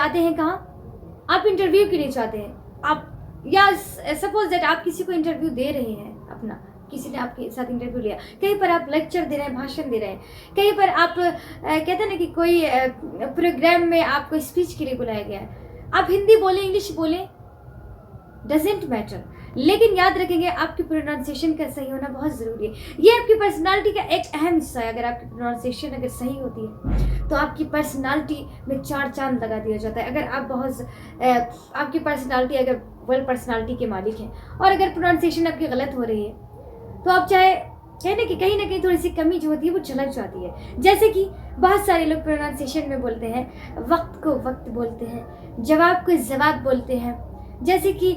चाहते हैं कहाँ, आप इंटरव्यू के लिए चाहते हैं, आप या सपोज दैट आप किसी को इंटरव्यू दे रहे हैं, अपना किसी ने आपके साथ इंटरव्यू लिया, कहीं पर आप लेक्चर दे रहे हैं, भाषण दे रहे हैं, कहीं पर आप कहते हैं ना कि कोई प्रोग्राम में आपको स्पीच के लिए बुलाया गया है, आप हिंदी बोले इंग्लिश बोले डजेंट मैटर, लेकिन याद रखेंगे आपकी प्रोनाउंसिएशन का सही होना बहुत ज़रूरी है। ये आपकी पर्सनालिटी का एक अहम हिस्सा है। अगर आपकी प्रोनाउंसिएशन अगर सही होती है तो आपकी पर्सनालिटी में 4 चांद लगा दिया जाता है। अगर आप आपकी पर्सनालिटी अगर वेल पर्सनालिटी के मालिक हैं और अगर प्रोनाउंसिएशन आपकी गलत हो रही है तो आप चाहे कहने कि कहीं ना कहीं थोड़ी सी कमी जो होती है वो झलक जाती है। जैसे कि बहुत सारे लोग प्रोनाउंसिएशन में बोलते हैं, वक्त को वक्त बोलते हैं, जवाब को जवाब बोलते हैं, जैसे कि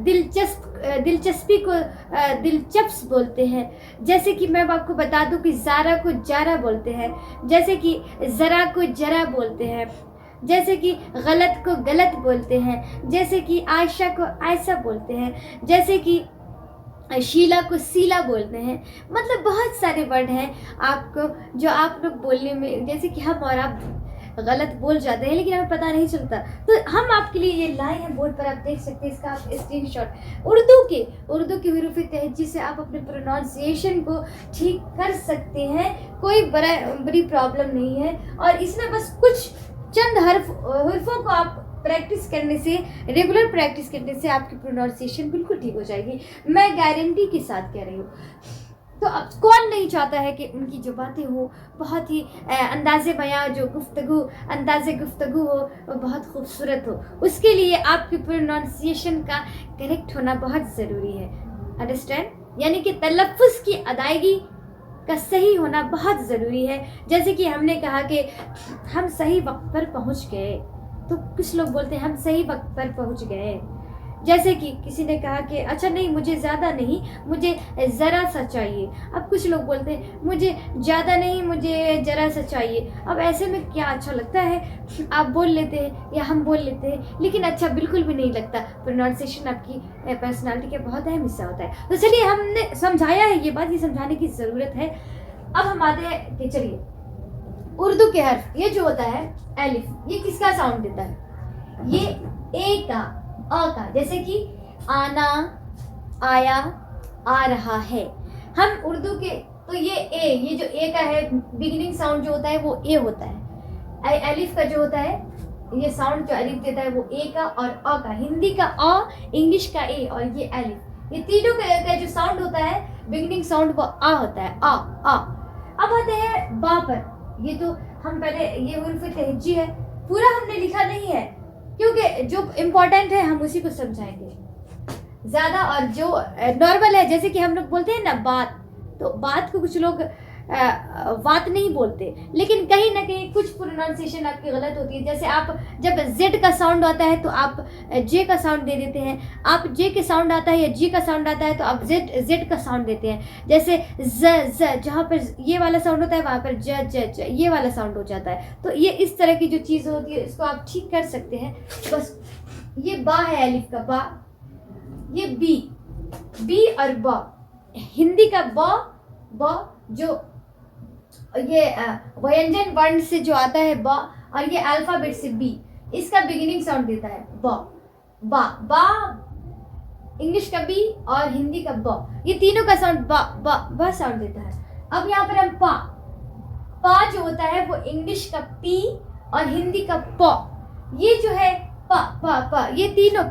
दिलचस्पी को दिलचस्प बोलते हैं, जैसे कि मैं आपको बता दूं कि ज़ारा को जारा बोलते हैं, जैसे कि ज़रा को जरा बोलते हैं, जैसे कि गलत को गलत बोलते हैं, जैसे कि आयशा को आयशा बोलते हैं, जैसे कि शीला को सीला बोलते हैं। मतलब बहुत सारे वर्ड हैं आपको जो आप लोग बोलने में, जैसे कि हम और आप गलत बोल जाते हैं लेकिन हमें पता नहीं चलता। तो हम आपके लिए ये लाए हैं बोर्ड पर, आप देख सकते हैं, इसका आप स्क्रीनशॉट। उर्दू की हुरूफ तहज्जी से आप अपने प्रोनाउंसिएशन को ठीक कर सकते हैं, कोई बड़ी प्रॉब्लम नहीं है। और इसमें बस कुछ चंद हरफों को आप प्रैक्टिस करने से, रेगुलर प्रैक्टिस करने से आपकी प्रोनाउंसिएशन बिल्कुल ठीक हो जाएगी, मैं गारंटी के साथ कह रही हूँ। तो अब कौन नहीं चाहता है कि उनकी जो बातें हो बहुत ही अंदाज़े बयां, जो अंदाज़े गुफ्तगू हो वो बहुत खूबसूरत हो, उसके लिए आपकी प्रोनाउंसिएशन का करेक्ट होना बहुत ज़रूरी है। अंडरस्टैंड? यानी कि तलफ़्फ़ुज़ की अदायगी का सही होना बहुत ज़रूरी है। जैसे कि हमने कहा कि हम सही वक्त पर पहुंच गए, तो कुछ लोग बोलते हैं हम सही वक्त पर पहुंच गए। जैसे कि किसी ने कहा कि अच्छा नहीं, मुझे ज़्यादा नहीं, मुझे ज़रा सा चाहिए। अब कुछ लोग बोलते हैं मुझे ज़्यादा नहीं, मुझे ज़रा सा चाहिए। अब ऐसे में क्या अच्छा लगता है? आप बोल लेते हैं या हम बोल लेते हैं, लेकिन अच्छा बिल्कुल भी नहीं लगता। प्रोनाउंसिएशन आपकी पर्सनालिटी का बहुत अहम हिस्सा होता है। तो चलिए, हमने समझाया है ये बात, ये समझाने की ज़रूरत है। अब हम आते हैं कि चलिए उर्दू के हर्फ, ये जो होता है एलिफ, ये किसका साउंड देता है? ये ए का, अ का। जैसे कि आना, आया, आ रहा है। हम उर्दू के, तो ये ए, ये जो ए का है बिगिनिंग साउंड जो होता है वो ए होता है। एलिफ का जो होता है ये साउंड जो एलिफ देता है वो ए का और अ का। हिंदी का अ, इंग्लिश का ए और ये एलिफ, ये तीनों का जो साउंड होता है बिगिनिंग साउंड वो आ होता है, आ। अब आते हैं बा पर। ये तो हम पहले, ये हुरूफ तहज्जी है, पूरा हमने लिखा नहीं है क्योंकि जो इम्पोर्टेंट है हम उसी को समझाएंगे ज़्यादा। और जो नॉर्मल है, जैसे कि हम लोग बोलते हैं ना बात, तो बात को कुछ लोग बात नहीं बोलते, लेकिन कहीं ना कहीं कुछ प्रोनाउंसिएशन आपकी गलत होती है। जैसे आप जब जेड का साउंड आता है तो आप जे का साउंड दे देते हैं, आप जे के साउंड आता है या जी का साउंड आता है तो आप जेड का साउंड देते हैं। जैसे ज, जहाँ पर ये वाला साउंड होता है वहाँ पर ज ये वाला साउंड हो जाता है। तो ये इस तरह की जो चीज़ होती है इसको आप ठीक कर सकते हैं। बस ये बा है, एलिफ का बा। ये बी और बा, हिंदी का ब जो ये व्यंजन वर्ण से जो आता है ब, और ये अल्फाबेट से बी, इसका बिगिनिंग साउंड देता है बा। इंग्लिश का बी और हिंदी का ब, ये तीनों का साउंड ब साउंड देता है। अब यहाँ पर हम पा जो होता है वो इंग्लिश का पी और हिंदी का प, ये जो है प, ये तीनों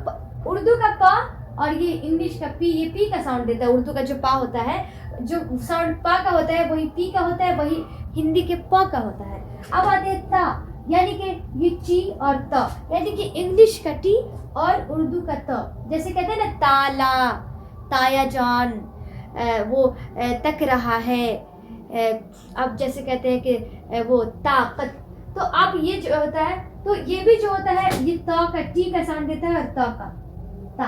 उर्दू का पा और ये इंग्लिश का पी, ये पी का साउंड देता है। उर्दू का जो पा होता है, जो साउंड पा का होता है वही पी का होता है, वही हिंदी के प का होता है। अब आते हैं ता, यानी कि ये ची और त, यानी कि इंग्लिश का टी और उर्दू का त। जैसे कहते हैं ना ताला, ताया जान, वो तक रहा है। अब जैसे कहते हैं कि वो ताकत, तो अब ये जो होता है, तो ये भी जो होता है ये त का, टी का साउंड देता है और त का, ता।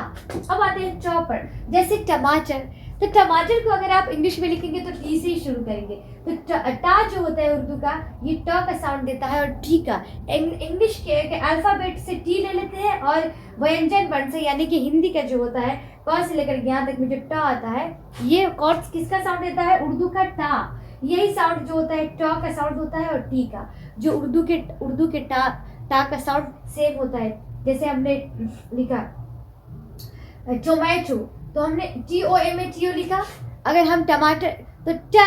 अब आते हैं चौ पर। जैसे टमाटर, तो टमाटर को अगर आप इंग्लिश में लिखेंगे तो टी से ही शुरू करेंगे। तो टा जो होता है उर्दू का, ये ट का साउंड देता है और टी का। इंग्लिश के अल्फाबेट से टी ले लेते हैं और व्यंजन वर्ण से, यानी कि हिंदी का जो होता है क से लेकर यहाँ तक में जो ट आता है, ये कौन किसका साउंड देता है? उर्दू का टा। यही साउंड जो होता है ट का साउंड होता है और टी का, जो उर्दू के टा का साउंड सेम होता है। जैसे हमने लिखा टोमेटो, तो हमने TOMATO लिखा। अगर हम टमाटर तो टा